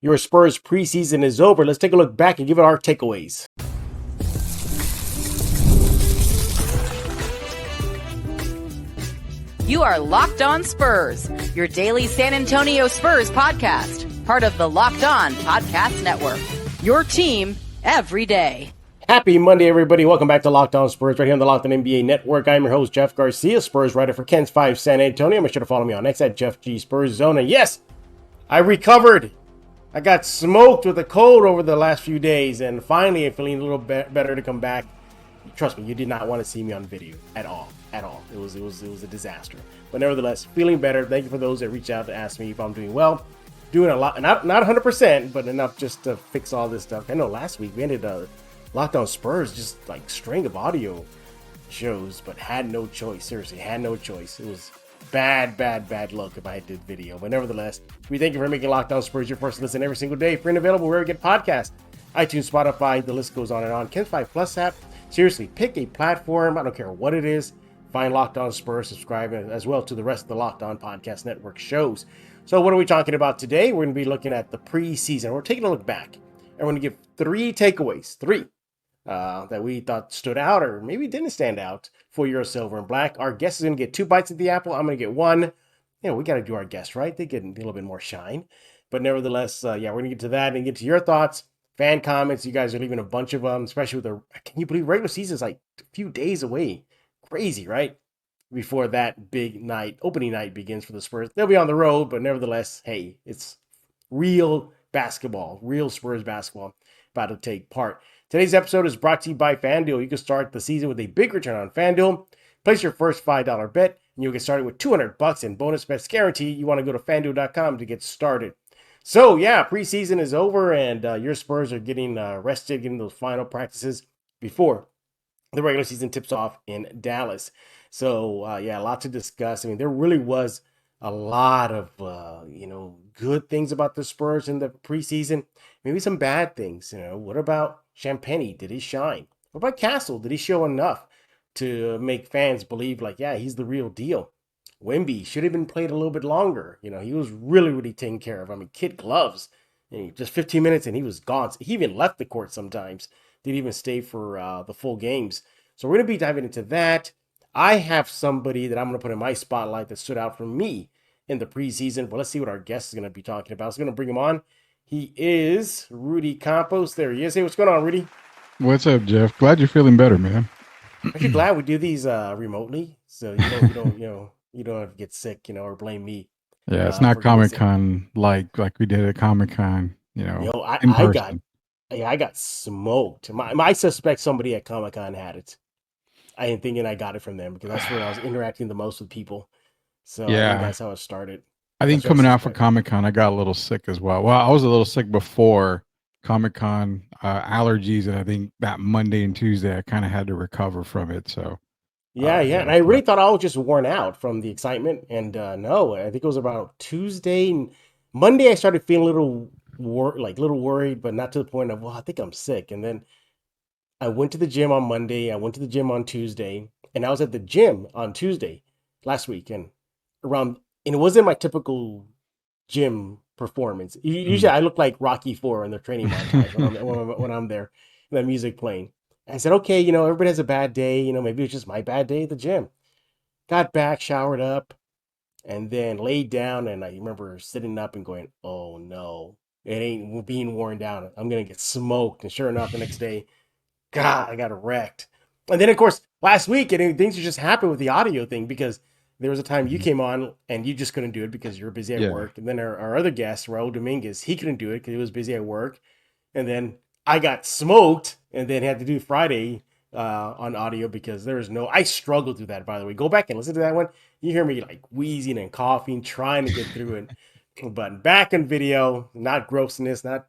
Your Spurs preseason is over. Let's take a look back and give it our takeaways. You are Locked On Spurs, your daily San Antonio Spurs podcast, part of the Locked On Podcast Network. Your team every day. Happy Monday, everybody. Welcome back to Locked On Spurs right here on the Locked On NBA Network. I'm your host, Jeff Garcia, Spurs writer for Ken's 5 San Antonio. Make sure to follow me on X at Jeff G Spurs Zone. And yes, I recovered. I got smoked with a cold over the last few days, and finally I'm feeling a little better to come back. Trust me, you did not want to see me on video at all. It was a disaster. But nevertheless, feeling better. Thank you for those that reach out to ask me if I'm doing well. Doing a lot, not 100%, but enough just to fix all this stuff. I know last week we ended Locked On Spurs, just like string of audio shows, but had no choice. Seriously, had no choice. It was bad luck if I did video. But nevertheless, we thank you for making Locked On Spurs your first listen every single day. Free and available wherever you get podcasts. iTunes, Spotify, the list goes on and on. Ken's 5 Plus app. Seriously, pick a platform. I don't care what it is. Find Locked On Spurs, subscribe as well to the rest of the Locked On Podcast Network shows. So what are we talking about today? We're going to be looking at the preseason. We're taking a look back. And we're going to give three takeaways. That we thought stood out or maybe didn't stand out for your silver and black. Our guest is going to get 2 bites at the apple. I'm going to get 1. We got to do our guests, right? They get a little bit more shine. But nevertheless, we're going to get to that and get to your thoughts, fan comments. You guys are leaving a bunch of them, especially with can you believe regular season is like a few days away? Crazy, right? Before that big night, opening night begins for the Spurs. They'll be on the road, but nevertheless, hey, it's real basketball, real Spurs basketball about to take part. Today's episode is brought to you by FanDuel. You can start the season with a big return on FanDuel. Place your first $5 bet, and you'll get started with $200 in bonus bets guaranteed. You want to go to FanDuel.com to get started. So, preseason is over, and your Spurs are getting rested, getting those final practices before the regular season tips off in Dallas. So, a lot to discuss. I mean, there really was a lot of, good things about the Spurs in the preseason. Maybe some bad things. What about Champagnie? Did he shine? What about Castle? Did he show enough to make fans believe he's the real deal? Wemby should have been played a little bit longer. He was really taken care of. I mean, kid gloves. Just 15 minutes and he was gone. He even left the court sometimes. Didn't even stay for the full games. So we're going to be diving into that. I have somebody that I'm going to put in my spotlight that stood out for me in the preseason. But let's see what our guest is going to be talking about. I was going to bring him on. He is Rudy Campos. There he is. Hey, what's going on, Rudy? What's up, Jeff? Glad you're feeling better, man. Aren't you glad we do these remotely? So you don't have to get sick, or blame me. Yeah, it's not Comic-Con like we did at Comic-Con, I got smoked. I suspect somebody at Comic-Con had it. I am thinking I got it from them because that's where I was interacting the most with people. So I think that's how it started. I think coming out for Comic-Con, I got a little sick as well. Well, I was a little sick before Comic-Con, allergies, and I think that Monday and Tuesday I kind of had to recover from it. So and I really thought I was just worn out from the excitement. And no, I think it was about Tuesday and Monday I started feeling a little worried, but not to the point of, I think I'm sick. And then I went to the gym on Monday. I went to the gym on Tuesday, and I was at the gym on Tuesday last week, and it wasn't my typical gym performance. Usually I look like Rocky IV in the training montage when I'm there, and that music playing. And I said, okay, everybody has a bad day. Maybe it's just my bad day at the gym. Got back, showered up, and then laid down, and I remember sitting up and going, oh no, it ain't being worn down. I'm going to get smoked. And sure enough, the next day, God, I got wrecked. And then, of course, last week, things just happened with the audio thing because there was a time you came on and you just couldn't do it because you were busy at work. And then our other guest, Raul Dominguez, he couldn't do it because he was busy at work. And then I got smoked and then had to do Friday on audio because I struggled through that, by the way. Go back and listen to that one. You hear me like wheezing and coughing, trying to get through it. But back in video, not grossness, not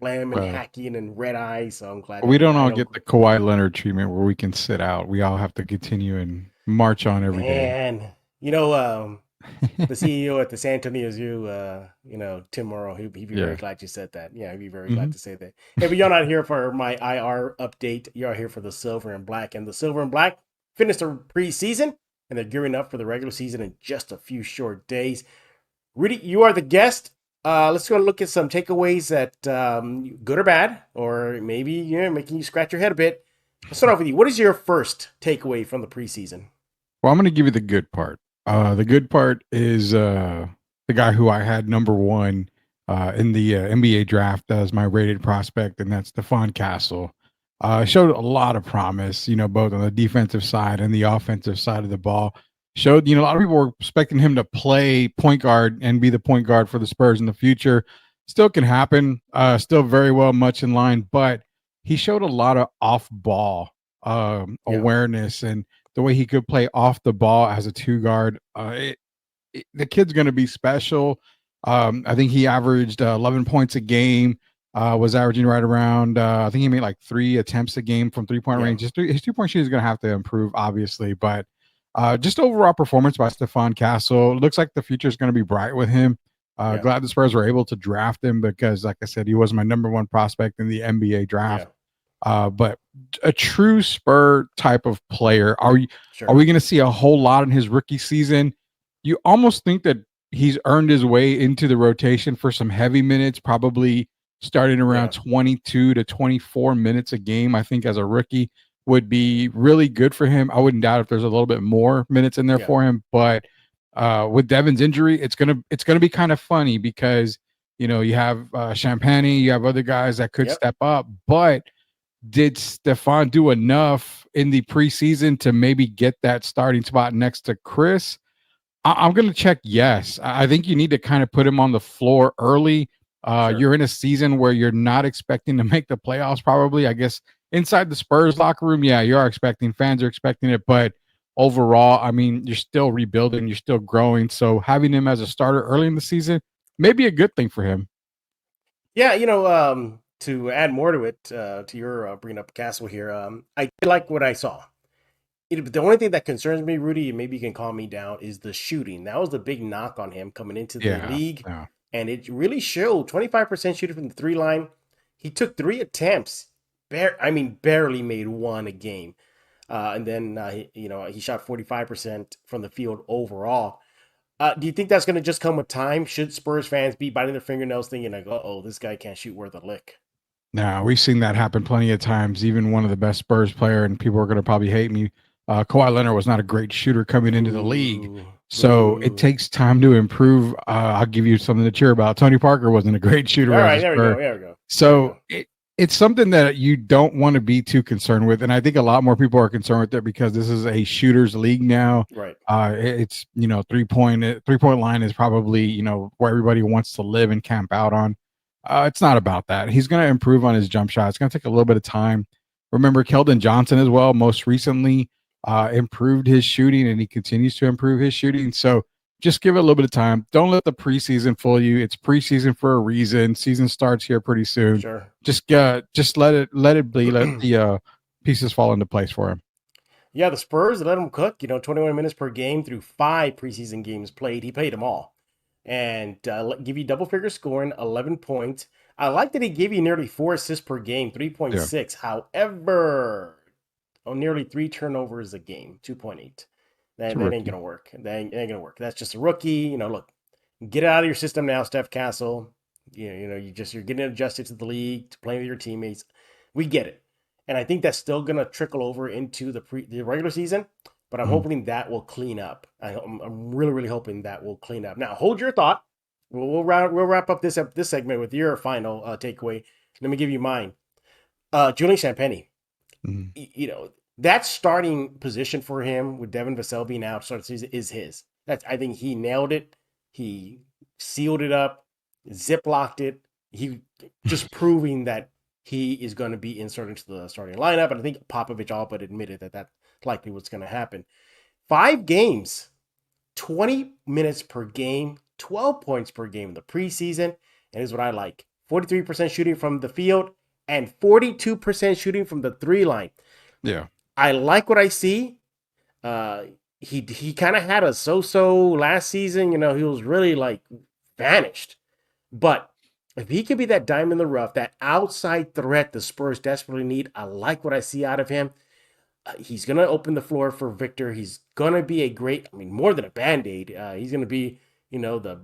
phlegm and hacking and red eyes. So I'm glad. We don't all get the Kawhi Leonard treatment where we can sit out. We all have to continue and march on every day. The CEO at the San Antonio Zoo, Tim Morrow, he'd be very glad you said that. Yeah, he'd be very glad to say that. Hey, but you're not here for my IR update. You're here for the silver and black. And the silver and black finished their preseason, and they're gearing up for the regular season in just a few short days. Rudy, you are the guest. Let's go and look at some takeaways that good or bad, or maybe making you scratch your head a bit. Let's start off with you. What is your first takeaway from the preseason? Well, I'm going to give you the good part. The good part is the guy who I had number one in the NBA draft as my rated prospect, and that's Stephon Castle. Showed a lot of promise, both on the defensive side and the offensive side of the ball. Showed, a lot of people were expecting him to play point guard and be the point guard for the Spurs in the future. Still can happen. Still very well much in line, but he showed a lot of off ball awareness and the way he could play off the ball as a two guard. The kid's going to be special. I think he averaged 11 points a game. Was averaging right around. I think he made like 3 attempts a game from 3-point range. His 2-point shooting is going to have to improve, obviously, but just overall performance by Stephon Castle. Looks like the future is going to be bright with him. Glad the Spurs were able to draft him because, like I said, he was my number one prospect in the NBA draft. But a true Spur type of player. Are we going to see a whole lot in his rookie season? You almost think that he's earned his way into the rotation for some heavy minutes, probably starting around 22 to 24 minutes a game. I think as a rookie would be really good for him. I wouldn't doubt if there's a little bit more minutes in there for him, but with Devin's injury, it's gonna be kind of funny because you have Champagnie, you have other guys that could step up, but did Stephon do enough in the preseason to maybe get that starting spot next to Chris? I'm going to check yes. I think you need to kind of put him on the floor early. You're in a season where you're not expecting to make the playoffs probably. I guess inside the Spurs locker room, you are expecting, fans are expecting it, but overall, I mean, you're still rebuilding, you're still growing. So having him as a starter early in the season may be a good thing for him. Yeah, to add more to it, to your bringing up Castle here, I did like what I saw. The only thing that concerns me, Rudy, and maybe you can calm me down, is the shooting. That was the big knock on him coming into the league. And it really showed 25% shooting from the 3 line. He took 3 attempts. Barely made 1 a game. And then, he shot 45% from the field overall. Do you think that's going to just come with time? Should Spurs fans be biting their fingernails thinking like, this guy can't shoot worth a lick? Now, we've seen that happen plenty of times. Even one of the best Spurs player, and people are going to probably hate me, Kawhi Leonard was not a great shooter coming into the league. So it takes time to improve. I'll give you something to cheer about. Tony Parker wasn't a great shooter. All right, there we go. So it's something that you don't want to be too concerned with. And I think a lot more people are concerned with it because this is a shooter's league now. Right. It's, 3-point line is probably, where everybody wants to live and camp out on. It's not about that. He's going to improve on his jump shot. It's going to take a little bit of time. Remember Keldon Johnson as well, most recently improved his shooting, and he continues to improve his shooting. So just give it a little bit of time. Don't let the preseason fool you. It's preseason for a reason. Season starts here pretty soon. Sure. Just let it bleed. Let the pieces fall into place for him. Yeah, the Spurs let him cook. 21 minutes per game through 5 preseason games played. He played them all, and give you double figure scoring, 11 points. I like that he gave you nearly 4 assists per game, 3.6. However, nearly 3 turnovers a game, 2.8. That ain't gonna work. That ain't gonna work. That's just a rookie. Look, get it out of your system now, Steph Castle. You're getting adjusted to the league, to playing with your teammates. We get it, and I think that's still gonna trickle over into the regular season. But I'm hoping that will clean up. I'm really, really hoping that will clean up. Now, hold your thought. We'll wrap up this segment with your final takeaway. Let me give you mine. Julian Champagnie. That starting position for him with Devin Vassell being out start of the season is his. I think he nailed it. He sealed it up, ziplocked it. He just proving that he is going to be inserted into the starting lineup. And I think Popovich all but admitted that that's likely what's going to happen. 5 games, 20 minutes per game, 12 points per game in the preseason. And here's what I like. 43% shooting from the field and 42% shooting from the 3 line. Yeah. I like what I see. He kind of had a so-so last season. He was really like vanished. But if he can be that diamond in the rough, that outside threat the Spurs desperately need, I like what I see out of him. He's going to open the floor for Victor. He's going to be more than a Band-Aid. He's going to be, the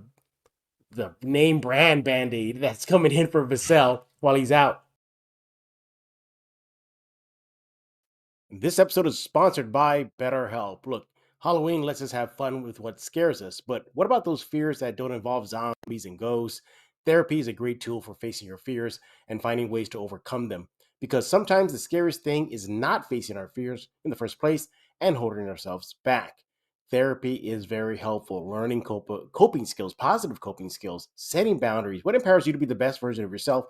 the name brand Band-Aid that's coming in for Vassell while he's out. This episode is sponsored by BetterHelp. Look, Halloween lets us have fun with what scares us, but what about those fears that don't involve zombies and ghosts? Therapy is a great tool for facing your fears and finding ways to overcome them. Because sometimes the scariest thing is not facing our fears in the first place and holding ourselves back. Therapy is very helpful. Learning coping skills, positive coping skills, setting boundaries. What empowers you to be the best version of yourself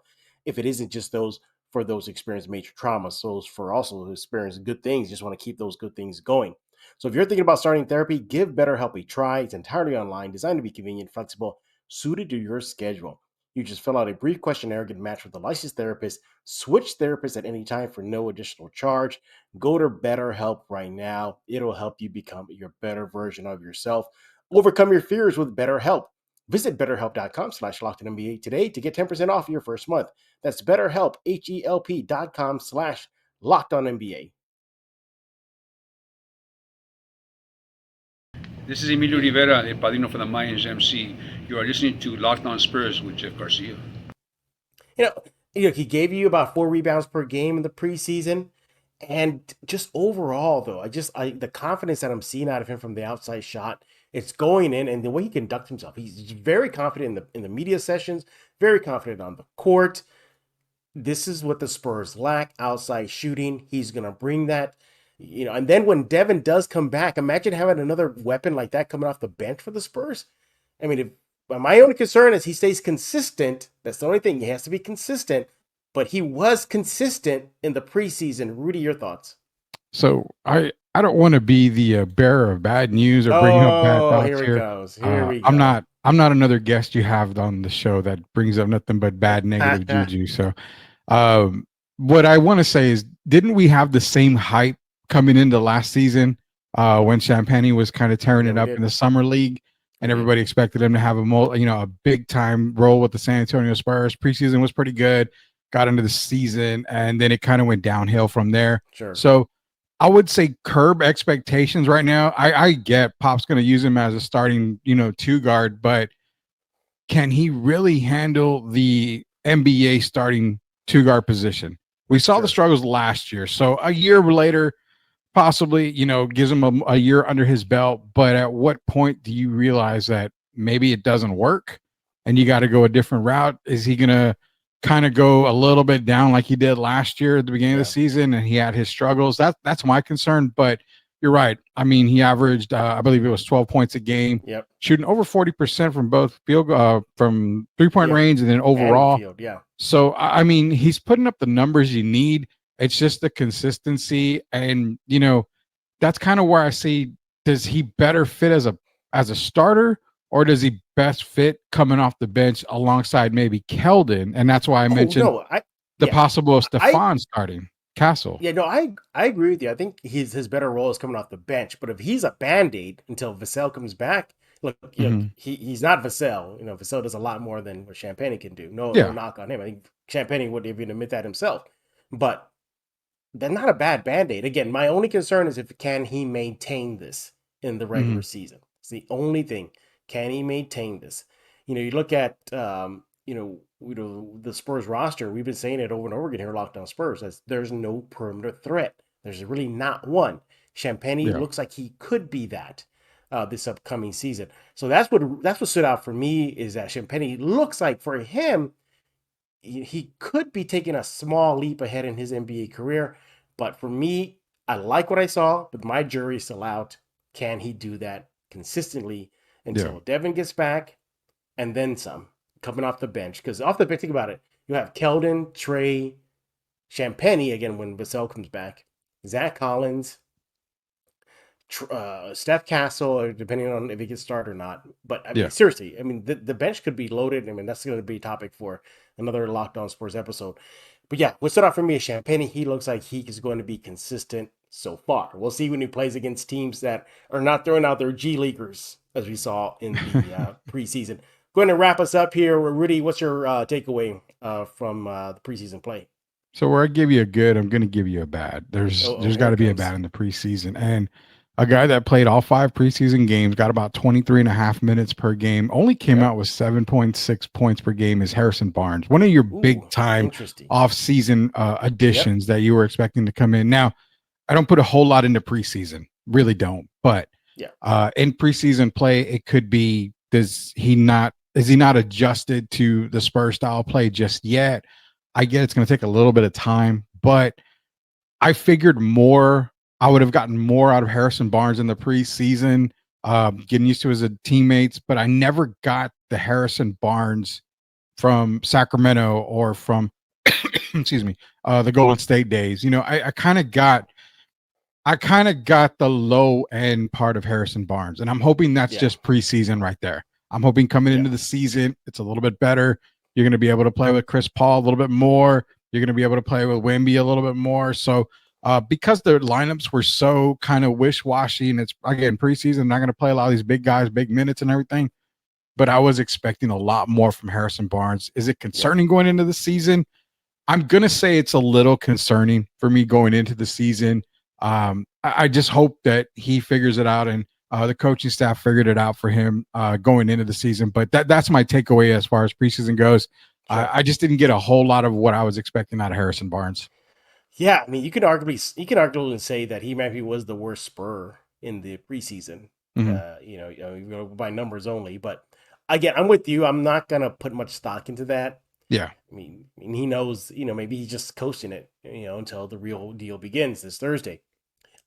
if it isn't just those for those experienced major traumas, those for also experience good things, just want to keep those good things going. So if you're thinking about starting therapy, give BetterHelp a try. It's entirely online, designed to be convenient, flexible, suited to your schedule. You just fill out a brief questionnaire, get matched with a licensed therapist, switch therapists at any time for no additional charge. Go to BetterHelp right now. It'll help you become your better version of yourself. Overcome your fears with BetterHelp. Visit betterhelp.com/LockedOnNBA today to get 10% off your first month. That's BetterHelp, HELP.com/LockedOnNBA. This is Emilio Rivera, the Padrino for the Mayans MC. You are listening to Locked On Spurs with Jeff Garcia. You know, he gave you about 4 rebounds per game in the preseason. And just overall, though, the confidence that I'm seeing out of him from the outside shot, it's going in, and the way he conducts himself, he's very confident in the media sessions, very confident on the court. This is what the Spurs lack: outside shooting. He's gonna bring that, And then when Devin does come back, imagine having another weapon like that coming off the bench for the Spurs. I mean, my only concern is he stays consistent. That's the only thing. He has to be consistent. But he was consistent in the preseason. Rudy, your thoughts? So I don't want to be the bearer of bad news or bring up bad thoughts here. Here It goes. Here we go. I'm not another guest you have on the show that brings up nothing but bad negative juju. So what I want to say is, didn't we have the same hype coming into last season when Champagnie was kind of tearing it up in the summer league, and everybody expected him to have a big time role with the San Antonio Spurs? Preseason was pretty good. Got into the season, and then it kind of went downhill from there. Sure. So I would say curb expectations right now. I get Pop's going to use him as a starting, 2 guard, but can he really handle the NBA starting 2 guard position? We saw the struggles last year. So a year later, possibly, gives him a year under his belt. But at what point do you realize that maybe it doesn't work and you got to go a different route? Is he going to kind of go a little bit down like he did last year at the beginning of the season, and he had his struggles? That's my concern. But you're right. I mean, he averaged, I believe it was 12 points a game, shooting over 40% from both from 3-point range, and then overall. So, I mean, he's putting up the numbers you need. It's just the consistency. And, that's kind of where I see, does he better fit as a starter, or does he best fit coming off the bench alongside maybe Keldon? And that's why I mentioned the possible of Stephon starting Castle. Yeah, no, I agree with you. I think his better role is coming off the bench. But if he's a Band-Aid until Vassell comes back, look, he's not Vassell. Vassell does a lot more than what Champagnie can do. No knock on him. I think Champagnie wouldn't even admit that himself. But they're not a bad Band-Aid. Again, my only concern is can he maintain this in the regular season? It's the only thing. Can he maintain this? You look at the Spurs roster. We've been saying it over and over again here, Locked On Spurs, as there's no perimeter threat. There's really not one. Champagnie looks like he could be that this upcoming season. So that's what stood out for me, is that Champagnie looks like, for him, he could be taking a small leap ahead in his NBA career. But for me, I like what I saw, but my jury's still out. Can he do that consistently until Devin gets back, and then some, coming off the bench? Because off the bench, think about it. You have Keldon, Trey, Champagnie, again, when Vassell comes back, Zach Collins, Steph Castle, depending on if he gets started or not. But I mean, seriously, the bench could be loaded. That's going to be a topic for another Locked On Spurs episode. But yeah, what stood out for me is Champagnie. He looks like he is going to be consistent so far. We'll see when he plays against teams that are not throwing out their G Leaguers, as we saw in the preseason. Going to wrap us up here. Rudy, what's your takeaway from the preseason play? So where I give you a good, I'm going to give you a bad. There's got to be a bad in the preseason. And A guy that played all 5 preseason games, got about 23 and a half minutes per game, only came out with 7.6 points per game is Harrison Barnes. One of your big time interesting. off-season additions that you were expecting to come in. Now, I don't put a whole lot into preseason, really don't. But in preseason play, it could be, is he not adjusted to the Spurs style play just yet? I get it's going to take a little bit of time, but I figured I would have gotten more out of Harrison Barnes in the preseason, getting used to his teammates, but I never got the Harrison Barnes from Sacramento or from, excuse me, the Golden State days. You know, I kind of got the low end part of Harrison Barnes, and I'm hoping that's just preseason right there. I'm hoping coming into the season, it's a little bit better. You're going to be able to play with Chris Paul a little bit more. You're going to be able to play with Wemby a little bit more. So because the lineups were so kind of wish-washy, and it's, again, preseason, not going to play a lot of these big guys, big minutes and everything, but I was expecting a lot more from Harrison Barnes. Is it concerning going into the season? I'm going to say it's a little concerning for me going into the season. I just hope that he figures it out, and the coaching staff figured it out for him going into the season. But that's my takeaway as far as preseason goes. Sure. I just didn't get a whole lot of what I was expecting out of Harrison Barnes. Yeah, I mean, you can arguably say that he maybe was the worst Spur in the preseason. You go by numbers only. But again, I'm with you. I'm not gonna put much stock into that. Yeah, I mean, he knows. Maybe he's just coasting it. Until the real deal begins this Thursday.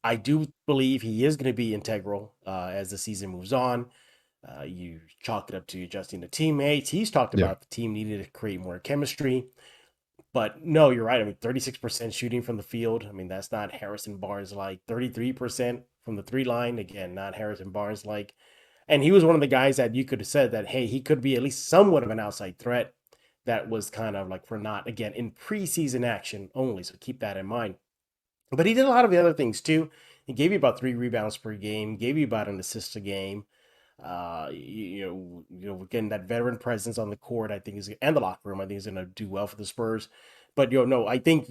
I do believe he is going to be integral as the season moves on. You chalk it up to adjusting to teammates. He's talked about the team needed to create more chemistry. But no, you're right. I mean, 36% shooting from the field. I mean, that's not Harrison Barnes like. 33% from the 3 line. Again, not Harrison Barnes like. And he was one of the guys that you could have said that, hey, he could be at least somewhat of an outside threat. That was kind of like for not, again, in preseason action only. So keep that in mind. But he did a lot of the other things too. He gave you about 3 rebounds per game, gave you about an assist a game. Getting that veteran presence on the court, I think and the locker room, I think is going to do well for the Spurs. But I think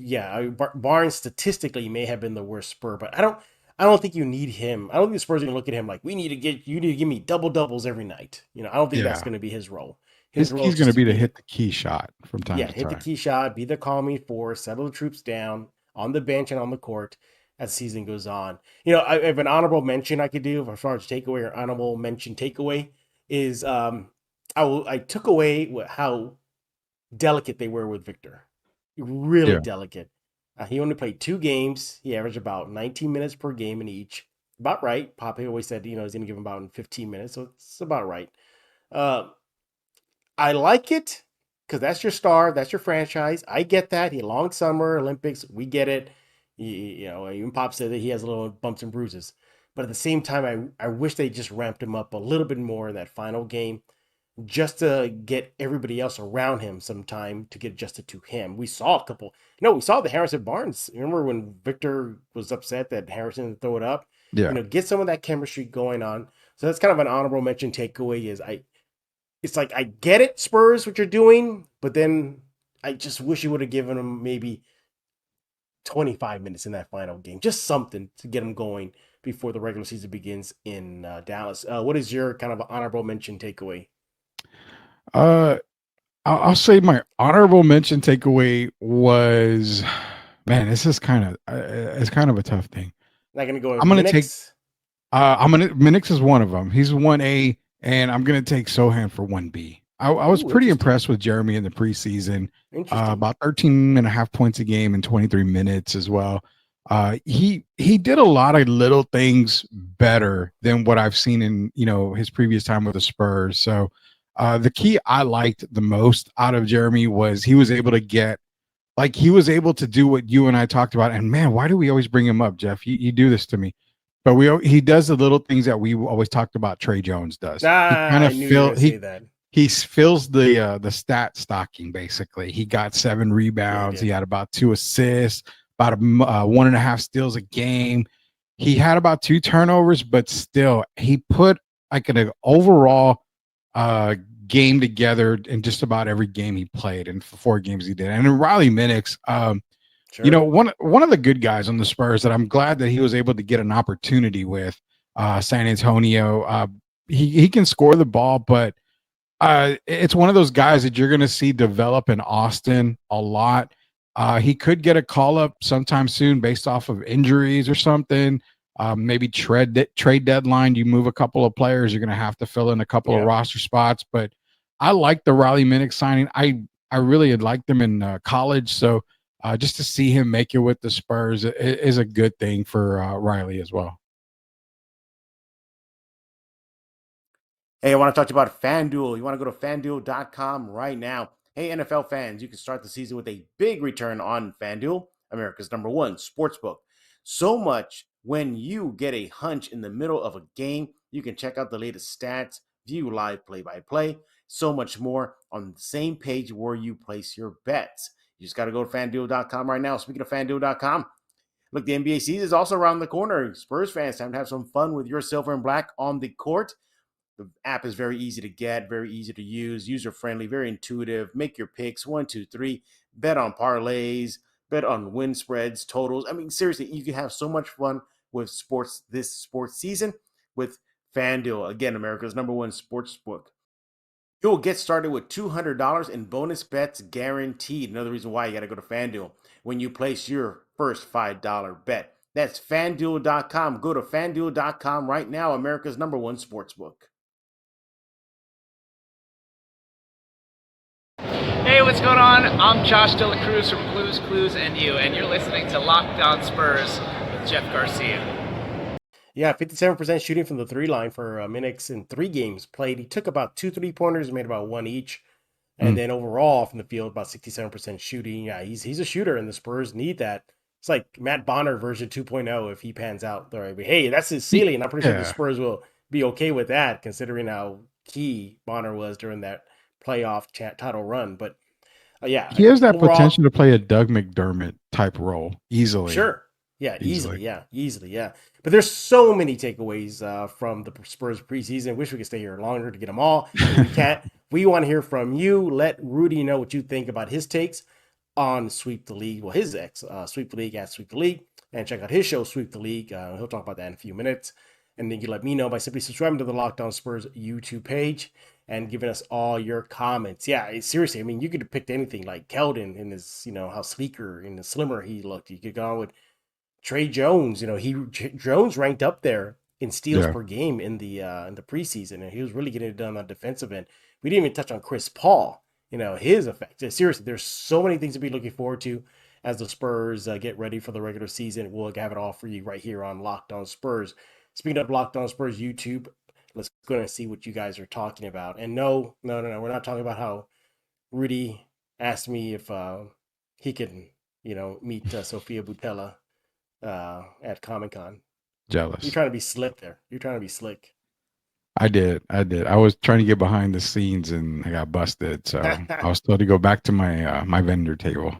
Barnes statistically may have been the worst Spur, but I don't think you need him. I don't think the Spurs are going to look at him like you need to give me double doubles every night. I don't think that's going to be his role. His role is going to be to hit the key shot from time to time. Hit the key shot, be the calming force, settle the troops down on the bench and on the court as the season goes on. I have an honorable mention I could do as far as takeaway or honorable mention takeaway is I took away how delicate they were with Victor. Really delicate. He only played 2 games. He averaged about 19 minutes per game in each. About right. Poppy always said, he's going to give him about 15 minutes. So it's about right. I like it because that's your star. That's your franchise. I get that. He had a long summer, Olympics. We get it. Even Pop said that he has a little bumps and bruises. But at the same time, I wish they just ramped him up a little bit more in that final game just to get everybody else around him some time to get adjusted to him. We saw we saw the Harrison Barnes. Remember when Victor was upset that Harrison didn't throw it up? Yeah. Get some of that chemistry going on. So that's kind of an honorable mention takeaway it's like, I get it, Spurs, what you're doing, but then I just wish you would have given him maybe 25 minutes in that final game. Just something to get him going before the regular season begins in Dallas. What is your kind of honorable mention takeaway? I'll say my honorable mention takeaway was, man, this is it's kind of a tough thing. Not going to go. I'm going to take. Minix is one of them. He's 1A. And I'm going to take Sohan for 1B. I was pretty impressed with Jeremy in the preseason. About 13 and a half points a game in 23 minutes as well. He did a lot of little things better than what I've seen in his previous time with the Spurs. So the key I liked the most out of Jeremy was he was able to do what you and I talked about. And man, why do we always bring him up, Jeff? You do this to me. But he does the little things that we always talked about Trey Jones does. He fills the stat stocking, basically. He got 7 rebounds. He had about 2 assists, about 1.5 steals a game. He had about 2 turnovers, but still he put like an overall game together in just about every game he played in 4 games he did. And in Riley Minix, sure. One of the good guys on the Spurs that I'm glad that he was able to get an opportunity with San Antonio. He can score the ball, but it's one of those guys that you're going to see develop in Austin a lot. He could get a call up sometime soon based off of injuries or something. Maybe trade deadline. You move a couple of players, you're going to have to fill in a couple of roster spots. But I like the Riley Minnick signing. I really had liked him in college, so just to see him make it with the Spurs is a good thing for Riley as well. Hey, I want to talk to you about FanDuel. You want to go to FanDuel.com right now. Hey, NFL fans, you can start the season with a big return on FanDuel, America's #1 sportsbook. So much when you get a hunch in the middle of a game, you can check out the latest stats, view live play-by-play, so much more on the same page where you place your bets. You just got to go to FanDuel.com right now. Speaking of FanDuel.com, look, the NBA season is also around the corner. Spurs fans, time to have some fun with your silver and black on the court. The app is very easy to get, very easy to use, user-friendly, very intuitive. Make your picks, 1, 2, 3. Bet on parlays, bet on win spreads, totals. I mean, seriously, you can have so much fun with sports this sports season with FanDuel. Again, America's #1 sportsbook. You'll get started with $200 in bonus bets guaranteed. Another reason why you got to go to FanDuel when you place your first $5 bet. That's FanDuel.com. Go to FanDuel.com right now, America's #1 sportsbook. Hey, what's going on? I'm Josh Dela Cruz from Blues, Clues, and You, and you're listening to Locked On Spurs with Jeff Garcia. Yeah, 57% shooting from the three line for Minnick in 3 games played. He took about 2 3-pointers, made about 1 each. And then overall from the field, about 67% shooting. Yeah, he's a shooter, and the Spurs need that. It's like Matt Bonner version 2.0 if he pans out. Right. Hey, that's his ceiling. And I'm pretty sure the Spurs will be okay with that, considering how key Bonner was during that playoff title run. But yeah, he has that overall, potential to play a Doug McDermott type role easily. Sure. Yeah, easily. Yeah. But there's so many takeaways from the Spurs preseason. Wish we could stay here longer to get them all. We can't. We want to hear from you. Let Rudy know what you think about his takes on Sweep the League. Well, his ex, Sweep the League at Sweep the League. And check out his show, Sweep the League. He'll talk about that in a few minutes. And then you let me know by simply subscribing to the Locked On Spurs YouTube page and giving us all your comments. Yeah, seriously, I mean, you could have picked anything like Keldon and his, how sleeker and slimmer he looked. You could go on with Trey Jones. Jones ranked up there in steals per game in the preseason, and he was really getting it done on the defensive end. We didn't even touch on Chris Paul, his effect. Seriously, there's so many things to be looking forward to as the Spurs get ready for the regular season. We'll have it all for you right here on Locked On Spurs. Speaking of Locked On Spurs YouTube, let's go and see what you guys are talking about. And no, we're not talking about how Rudy asked me if he can, meet Sophia Boutella at Comic-Con. Jealous. You're trying to be slick there. You're trying to be slick. I did. I was trying to get behind the scenes and I got busted. So I was told to go back to my my vendor table.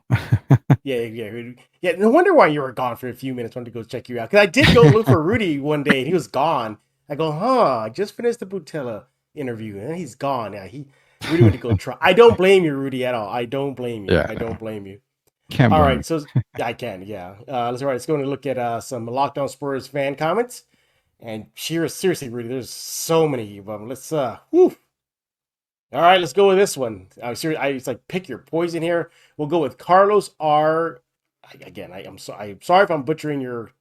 Yeah. No wonder why you were gone for a few minutes. Wanted to go check you out. Because I did go look for Rudy one day and he was gone. I go, I just finished the Boutella interview and he's gone. Yeah, Rudy went to go try. I don't blame you, Rudy, at all. I don't blame you. I don't blame you. Can't all blame right, so I can, yeah. Let's go and look at some Locked On Spurs fan comments. And seriously, Rudy, there's so many of them. Let's All right, let's go with this one. It's like pick your poison here. We'll go with Carlos R. Again, I'm sorry if I'm butchering your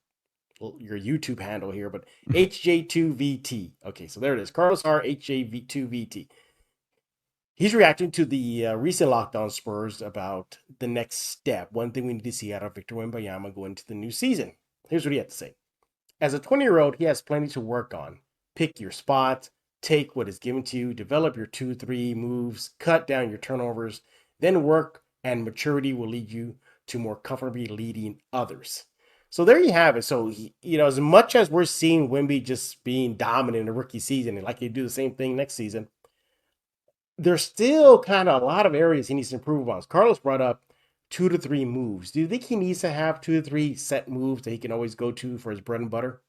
YouTube handle here, but HJ2VT. Okay, so there it is. Carlos R. HJ2VT. He's reacting to the recent Locked On Spurs about the next step. One thing we need to see out of Victor Wembanyama going into the new season. Here's what he had to say. As a 20-year-old, he has plenty to work on. Pick your spot, take what is given to you, develop your 2-3 moves, cut down your turnovers, then work and maturity will lead you to more comfortably leading others. So there you have it. So, as much as we're seeing Wemby just being dominant in a rookie season and like he'd do the same thing next season, there's still kind of a lot of areas he needs to improve on. Carlos brought up 2 to 3 moves. Do you think he needs to have 2 to 3 set moves that he can always go to for his bread and butter?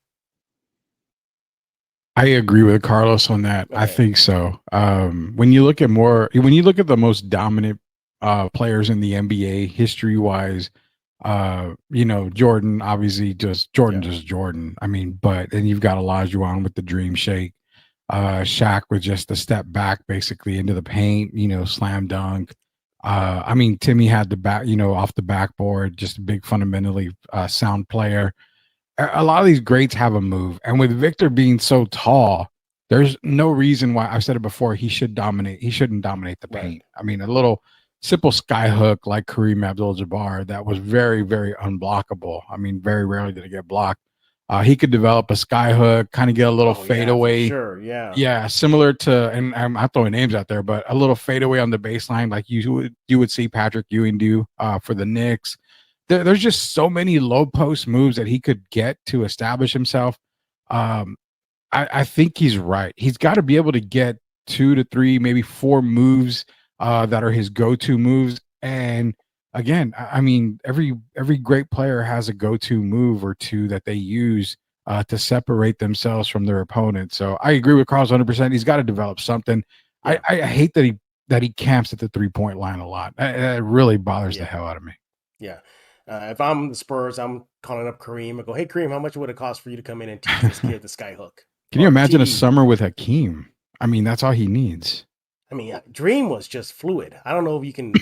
I agree with Carlos on that. Okay. I think so. When you look at the most dominant players in the NBA history-wise, Jordan, obviously just Jordan, Yeah. just Jordan. I mean, but then you've got Olajuwon with the dream shake. Shaq with just a step back basically into the paint, slam dunk. I mean, Timmy had the back, off the backboard, just a big fundamentally sound player. A lot of these greats have a move. And with Victor being so tall, there's no reason why I've said it before. He shouldn't dominate the Right. paint. I mean, a little simple sky hook like Kareem Abdul-Jabbar that was very, very unblockable. I mean, very rarely did it get blocked. He could develop a sky hook, kind of get a little Oh, yeah, for fadeaway. sure. Yeah. Yeah, similar to, and I'm not throwing names out there, but a little fadeaway on the baseline, like you would see Patrick Ewing do for the Knicks. There's just so many low post moves that he could get to establish himself. I think he's right. He's got to be able to get 2 to 3, maybe 4 moves that are his go-to moves. And again, I mean, every great player has a go-to move or two that they use to separate themselves from their opponent. So I agree with Carlos 100%. He's got to develop something. Yeah. I hate that he camps at the 3-point line a lot. It really bothers the Yeah. hell out of me. Yeah. If I'm the Spurs, I'm calling up Kareem. I go, hey, Kareem, how much would it cost for you to come in and teach this kid the sky hook? Can you Or imagine a TD? summer with Hakeem? I mean, that's all he needs. I mean, Dream was just fluid. I don't know if you can,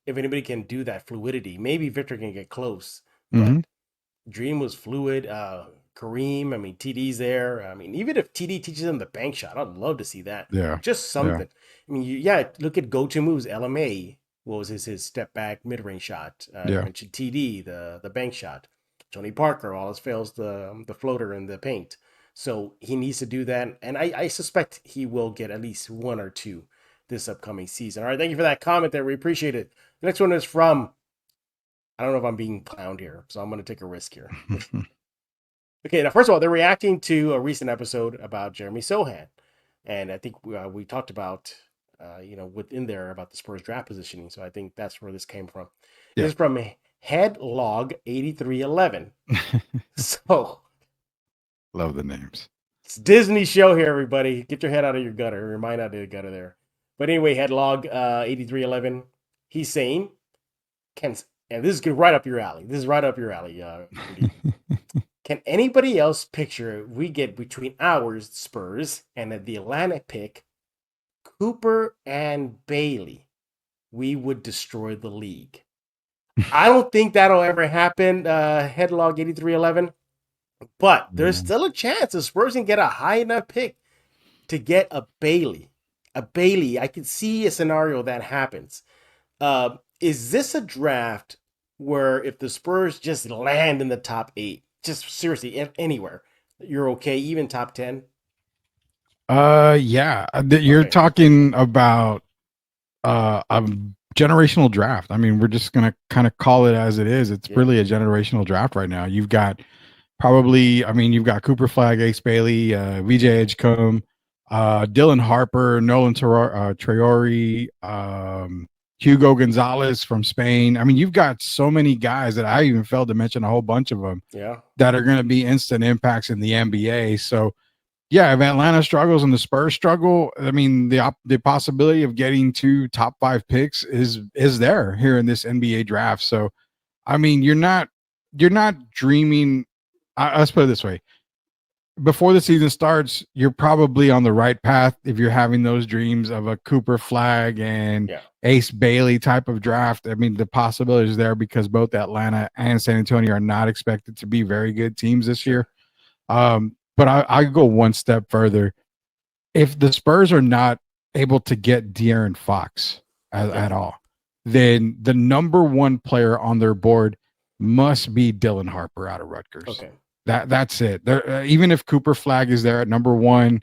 if anybody can do that fluidity. Maybe Victor can get close, but Mhm. Dream was fluid. Kareem, I mean, TD's there. I mean, even if TD teaches him the bank shot, I'd love to see that. Yeah. Just something. I mean, look at go-to moves. LMA, what was his step back mid-range shot? You Yeah. mentioned TD, the bank shot. Tony Parker, all his fails the floater in the paint. So he needs to do that. And I suspect he will get at least 1 or 2 this upcoming season. All right, thank you for that comment there. We appreciate it. The next one is from, I don't know if I'm being clowned here, so I'm going to take a risk here. Okay, now, first of all, they're reacting to a recent episode about Jeremy Sohan. And I think we talked about, within there about the Spurs draft positioning. So I think that's where this came from. Yeah. This is from Headlog 8311. So Love the names. it's Disney show here, everybody. Get your head out of your gutter, your mind out of your gutter there. But anyway, Headlog 8311, he's saying, and this is right up your alley. This is right up your alley, Rudy. Can anybody else picture we get between ours, Spurs, and the Atlanta pick, Cooper and Bailey? We would destroy the league. I don't think that'll ever happen, Headlog 8311. But there's still a chance the Spurs can get a high enough pick to get a Bailey. A Bailey, I could see a scenario that happens. Is this a draft where if the Spurs just land in the top 8, just seriously anywhere, you're okay, even top 10? Yeah. You're Okay. talking about a generational draft. I mean, we're just gonna kind of call it as it is. It's really a generational draft right now. You've got you've got Cooper Flag, Ace Bailey, VJ Edgecombe, Dylan Harper, Nolan Traore, Hugo Gonzalez from Spain. I mean, you've got so many guys that I even failed to mention a whole bunch of them that are going to be instant impacts in the NBA. So, yeah, if Atlanta struggles and the Spurs struggle, I mean, the possibility of getting 2 top 5 picks is there here in this NBA draft. So, I mean, you're not dreaming. Let's put it this way. Before the season starts, you're probably on the right path if you're having those dreams of a Cooper Flag and Ace Bailey type of draft. I mean, the possibility is there because both Atlanta and San Antonio are not expected to be very good teams this year. But I go one step further. If the Spurs are not able to get De'Aaron Fox at all, then the number 1 player on their board must be Dylan Harper out of Rutgers. Okay. That's it. Even if Cooper Flag is there at number 1,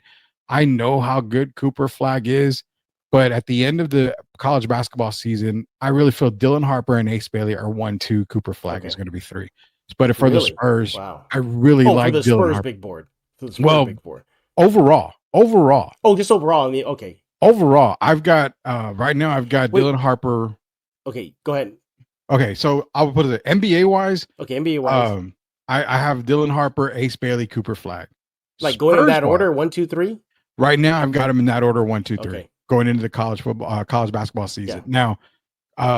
I know how good Cooper Flag is, but at the end of the college basketball season, I really feel Dylan Harper and Ace Bailey are 1, 2. Cooper Flag is going to be 3. But for the Spurs, I really like for the Dylan Spurs Harper. big board. For the Spurs big board. Overall. Oh, just overall. Okay. Overall, I've got right now. I've got Dylan Harper. Okay, go ahead. Okay, so I'll put it NBA wise. Okay, NBA wise. I have Dylan Harper, Ace Bailey, Cooper Flag. Like going in that order, 1, 2, 3? Right now, I've got them in that order, 1, 2, 3. Okay. Going into the college basketball season. Now,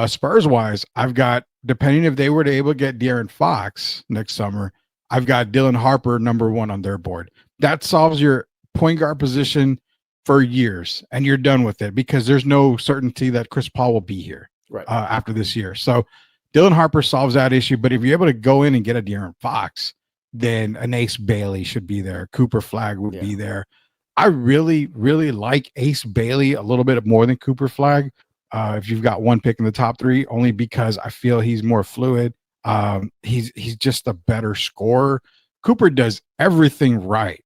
Spurs wise, I've got, depending if they were to able to get De'Aaron Fox next summer, I've got Dylan Harper number 1 on their board. That solves your point guard position for years, and you're done with it because there's no certainty that Chris Paul will be here after this year. So Dylan Harper solves that issue. But if you're able to go in and get a De'Aaron Fox, then an Ace Bailey should be there. Cooper Flagg would be there. I really, really like Ace Bailey a little bit more than Cooper Flagg. If you've got one pick in the top 3, only because I feel he's more fluid. He's just a better scorer. Cooper does everything right,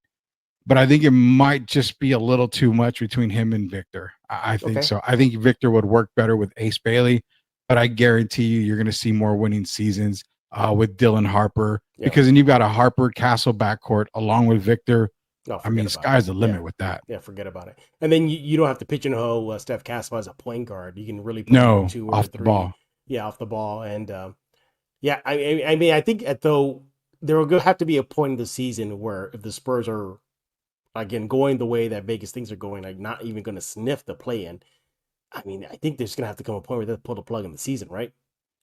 but I think it might just be a little too much between him and Victor. I think so. I think Victor would work better with Ace Bailey, but I guarantee you're going to see more winning seasons with Dylan Harper because then you've got a Harper Castle backcourt along with Victor. No, I mean, sky's the limit with that. Yeah, forget about it. And then you don't have to pigeonhole Steph Castle as a point guard. You can really put no 2 or off 3. the ball. Yeah, off the ball. And I mean, I think though there will have to be a point in the season where if the Spurs are again going the way that Vegas things are going, like not even going to sniff the play in. I mean, I think there's going to have to come a point where they pull the plug in the season, right?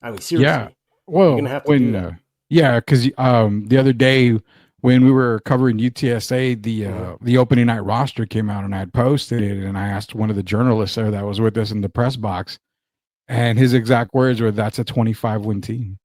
I mean, seriously. Yeah. Well, you're going to have to do that. Yeah, because the other day when we were covering UTSA, the opening night roster came out and I had posted it, and I asked one of the journalists there that was with us in the press box, and his exact words were, "That's a 25-win team."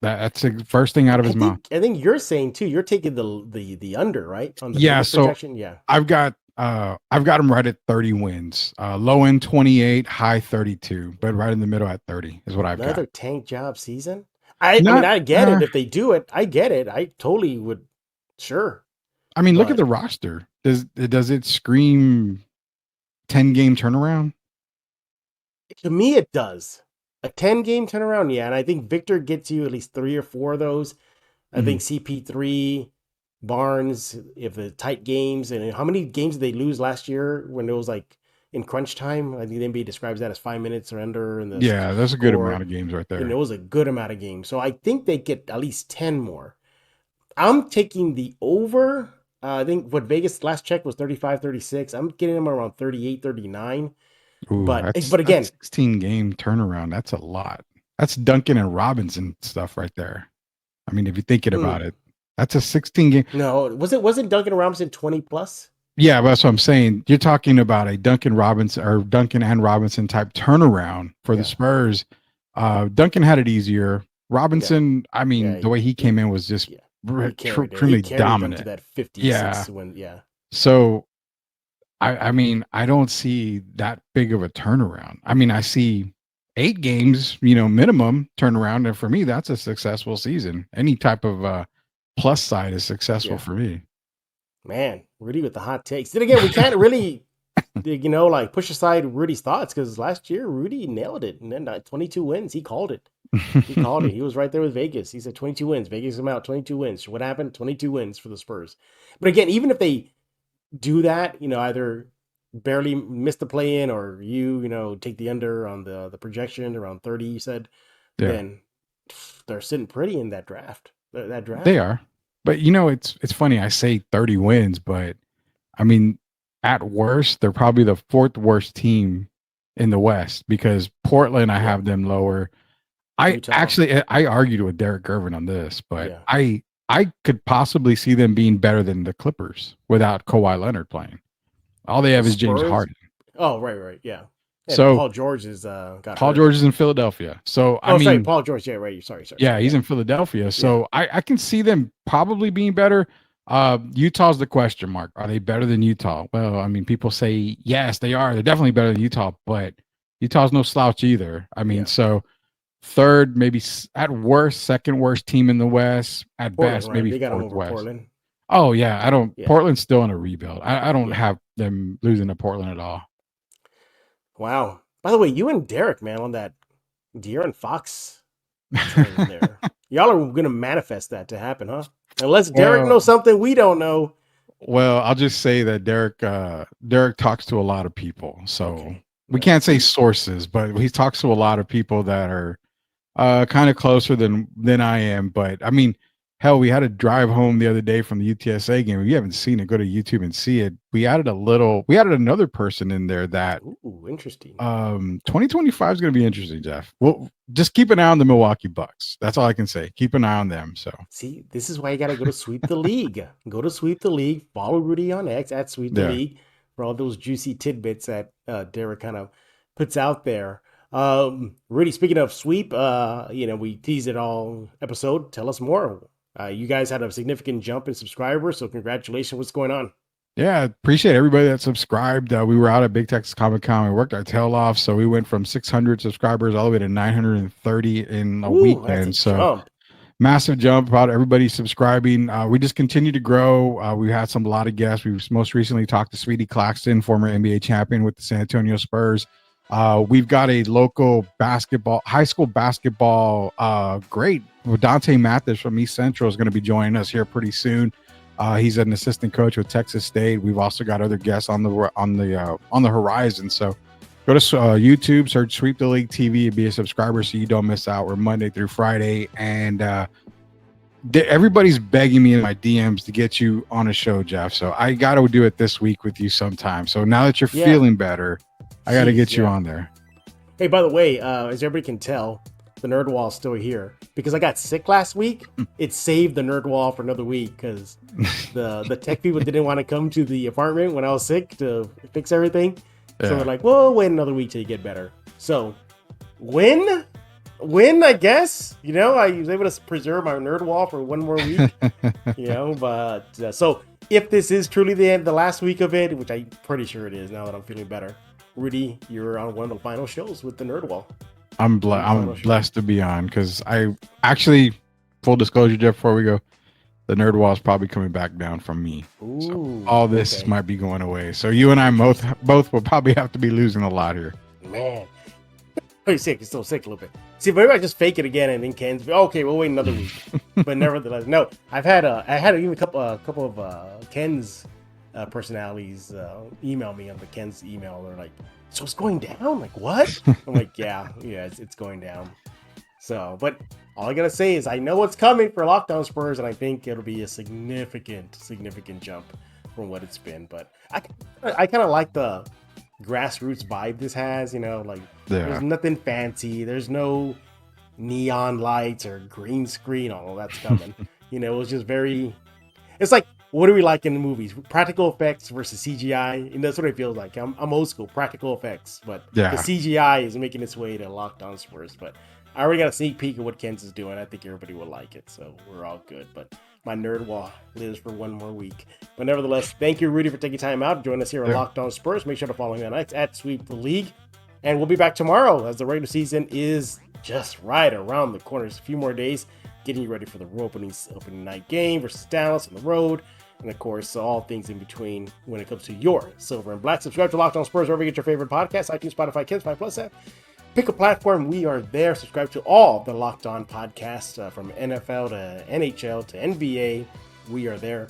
That's the first thing out of his mouth. I think you're saying too. You're taking the under, right? On the projection? Yeah. I've got him right at 30 wins. Low end 28, high 32, but right in the middle at 30 is what I've got. Another tank job season. I mean, I get it if they do it. I get it. I totally would. Sure. I mean, look at the roster. Does it scream 10-game turnaround? To me, it does. A 10-game turnaround, yeah. And I think Victor gets you at least 3 or 4 of those. I think CP3, Barnes, if the tight games, and how many games did they lose last year when it was like in crunch time? I think the NBA describes that as 5 minutes or under. And that's a good amount of games right there. And it was a good amount of games. So I think they get at least 10 more. I'm taking the over. I think what Vegas last check was 35-36. I'm getting them around 38-39. Ooh, but again, 16-game turnaround. That's a lot. That's Duncan and Robinson stuff right there. I mean, if you're thinking about it, that's a 16-game. No, wasn't Duncan and Robinson 20 plus? Yeah, but that's what I'm saying. You're talking about a Duncan and Robinson type turnaround for the Spurs. Duncan had it easier. Robinson, I mean, the way he came in was just extremely dominant. To that 56 win, So, I mean, I don't see that big of a turnaround. I mean, I see 8 games, minimum turnaround, and for me, that's a successful season. Any type of plus side is successful for me. Man, Rudy with the hot takes. Then again, we can't really, push aside Rudy's thoughts because last year Rudy nailed it, and then 22 wins. He called it. He called it. He was right there with Vegas. He said 22 wins. Vegas came out 22 wins. What happened? 22 wins for the Spurs. But again, even if they do that, either barely miss the play in or take the under on the projection around 30, you said, then they're sitting pretty in that draft. They are. But it's funny. I say 30 wins, but I mean, at worst, they're probably the 4th worst team in the West because Portland, I have them lower. I argued with Derek Irvin on this, but I could possibly see them being better than the Clippers without Kawhi Leonard playing. All they have is James Harden. Oh, right, yeah. And so Paul George is George is in Philadelphia. So I mean, Paul George. Yeah, right. Sorry. Yeah, he's in Philadelphia. So I can see them probably being better. Utah's the question mark. Are they better than Utah? Well, I mean, people say yes, they are. They're definitely better than Utah, but Utah's no slouch either. I mean, so 3rd, maybe at worst, 2nd worst team in the West. At Portland, best, maybe 4th West. Portland. Oh yeah, I don't. Portland's still in a rebuild. I don't have them losing to Portland at all. Wow. By the way, you and Derek, man, on that De'Aaron Fox train there. Y'all are going to manifest that to happen, huh? Unless Derek knows something we don't know. Well, I'll just say that Derek talks to a lot of people. So we can't say sources, but he talks to a lot of people that are kind of closer than I am. But I mean, Hell, we had to drive home the other day from the UTSA game. If you haven't seen it, go to YouTube and see it. We added another person in there that Ooh, interesting. 2025 is going to be interesting, Jeff. Well, just keep an eye on the Milwaukee Bucks. That's all I can say. Keep an eye on them. So See, this is why you got to go to Sweep the League. Go to Sweep the League. Follow Rudy on X at Sweep the Yeah. League for all those juicy tidbits that Derek kind of puts out there. Rudy, speaking of sweep, we teased it all episode. Tell us more. You guys had a significant jump in subscribers, so congratulations. What's going on? Yeah, appreciate everybody that subscribed. We were out at Big Texas Comic Con. We worked our tail off, so we went from 600 subscribers all the way to 930 in a Ooh, weekend. that's a So jump. massive jump about everybody subscribing. We just continue to grow. We had a lot of guests. We most recently talked to Sweetie Claxton, former NBA champion with the San Antonio Spurs. We've got a local high school basketball great. Dante Mathis from East Central is going to be joining us here pretty soon. He's an assistant coach with Texas State. We've also got other guests on the horizon. So go to YouTube, search Sweep the League TV, and be a subscriber so you don't miss out. We're Monday through Friday, and everybody's begging me in my DMs to get you on a show, Jeff. So I got to do it this week with you sometime. So now that you're feeling better, I got to get you on there. Hey, by the way, as everybody can tell, the Nerd Wall is still here because I got sick last week. It saved the Nerd Wall for another week because the tech people didn't want to come to the apartment when I was sick to fix everything. So they're like, well, wait another week till you get better. So win, I guess. I was able to preserve my Nerd Wall for one more week. But so if this is truly the last week of it, which I'm pretty sure it is now that I'm feeling better, Rudy, you're on one of the final shows with the Nerd Wall. I'm blessed to be on because I actually, full disclosure, Jeff, before we go, the Nerd Wall is probably coming back down from me. Ooh, so all this might be going away. So you and I both will probably have to be losing a lot here. Man. Oh, you're sick. You're still sick a little bit. See, maybe I just fake it again and then Ken's okay, we'll wait another week. But nevertheless, no. I had even a couple of Ken's personalities email me on the Ken's email. They're like, so it's going down? Like, what? I'm like, yeah, it's going down. So, but all I gotta say is I know what's coming for Locked On Spurs, and I think it'll be a significant jump from what it's been. But I kind of like the grassroots vibe this has. There's nothing fancy. There's no neon lights or green screen. All that's coming. It was just very. It's like, what do we like in the movies? Practical effects versus CGI, and that's what it feels like. I'm old school, practical effects, but the CGI is making its way to Locked On Spurs. But I already got a sneak peek of what Ken's is doing. I think everybody will like it, so we're all good. But my Nerd Wall lives for one more week. But nevertheless, thank you, Rudy, for taking time out to join us here on Locked On Spurs. Make sure to follow me on X at Sweep the League, and we'll be back tomorrow as the regular season is just right around the corner. It's a few more days, getting you ready for the opening night game versus Dallas on the road. And of course, all things in between when it comes to your silver and black. Subscribe to Locked On Spurs wherever you get your favorite podcast, iTunes, Spotify, Kids, 5+ app. Pick a platform. We are there. Subscribe to all the Locked On podcasts from NFL to NHL to NBA. We are there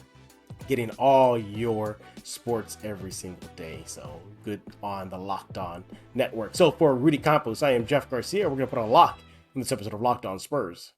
getting all your sports every single day. So good on the Locked On Network. So for Rudy Campos, I am Jeff Garcia. We're going to put a lock in this episode of Locked On Spurs.